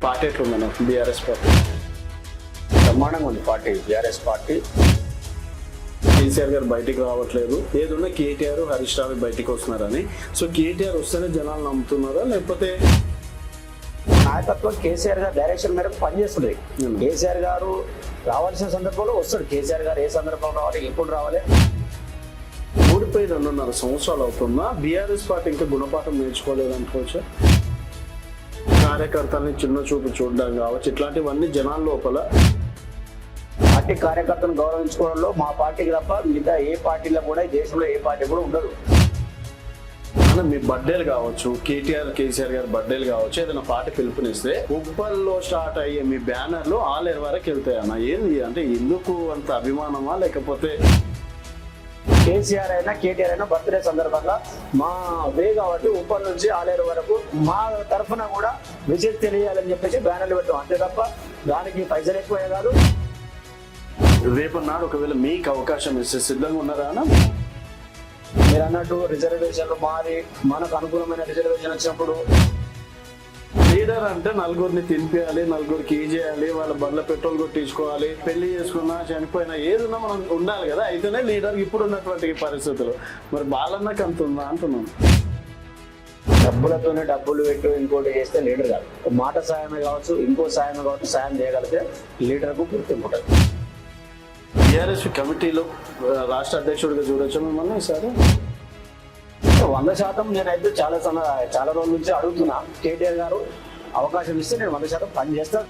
Party ఎట్లుందన్న BRS party? బ్రహ్మాండంగా ఉంది party, BRS party. KCR గారు బయటికి రావట్లేదు, ఏదున్నా కేటీఆర్ హరీష్ రావు బయటికి వస్తున్నారని. సో కేటీఆర్ వస్తేనే జనాలు నమ్ముతున్నారా, లేకపోతే నాయకత్వం కేసీఆర్ గారు డైరెక్షన్ మేరకు పనిచేస్తుంది. కేసీఆర్ గారు రావాల్సిన సందర్భంలో వస్తాడు. కేసీఆర్ గారు ఏ సందర్భంలో రావాలి, ఎప్పుడు రావాలి. ఓడిపోయి 2.5 సంవత్సరాలు అవుతున్నా బీఆర్ఎస్ పార్టీ ఇంకా గుణపాఠం నేర్చుకోలేదు అనుకోవచ్చు. కార్యకర్తల్ని చిన్న చూపు చూడడం కావచ్చు, ఇట్లాంటివన్నీ జనాల లోపల. పార్టీ కార్యకర్తను గౌరవించుకోవడంలో మా పార్టీకి తప్ప మిగతా ఏ పార్టీలో కూడా, ఈ దేశంలో ఏ పార్టీ కూడా ఉండదు. మీ బర్త్డేలు కావచ్చు, కేటీఆర్ కేసీఆర్ గారి బర్త్డేలు కావచ్చు, ఏదైనా పార్టీ పిలుపునిస్తే ఉప్పల్లో స్టార్ట్ అయ్యే మీ బ్యానర్లు ఆలేరు వరకు వెళ్తాయి అన్న. ఏంది అంటే ఎందుకు అంత అభిమానమా, లేకపోతే కేసీఆర్ అయినా కేటీఆర్ అయినా బర్త్డే సందర్భంగా మా వే కాబట్టి ఉప్పల్ నుంచి ఆలేరు వరకు మా తరఫున కూడా విజయ్ తెలియాలని చెప్పేసి బ్యానర్లు పెట్టాం. అంతే తప్ప దానికి పైసలు ఎక్కువే కాదు. రేపు నాడు ఒకవేళ మీకు అవకాశం ఇస్తే సిద్ధంగా ఉన్నారా అన్న? మీరు అన్నట్టు రిజర్వేషన్లు మారి మనకు అనుకూలమైన రిజర్వేషన్ వచ్చినప్పుడు లీడర్ అంటే నలుగురిని తినిపేయాలి, నలుగురికి చేయాలి, వాళ్ళ బండ్ల పెట్రోల్ కొట్టించుకోవాలి, పెళ్లి చేసుకున్నా చనిపోయినా ఏదన్నా మనం ఉండాలి కదా, అయితేనే లీడర్ ఇప్పుడు ఉన్నటువంటి పరిస్థితులు. మరి బాలన్నకి అంత ఉందా అంటున్నాను. డబ్బులతోనే డబ్బులు పెట్టు ఇంకోటి చేస్తే లీడర్ కాదు. మాట సాయమే కావచ్చు, ఇంకో సాయమే కావచ్చు, సాయం చేయగలిగితే లీడర్కు గుర్తింపు ఉంటుంది. టీఆర్ఎస్ కమిటీలో రాష్ట్ర అధ్యక్షుడిగా చూడొచ్చు మిమ్మల్ని ఈసారి? 100% నేనైతే చాలా రోజుల నుంచి అడుగుతున్నా. కేటీఆర్ గారు అవకాశం ఇస్తే నేను 100% పని చేస్తాను.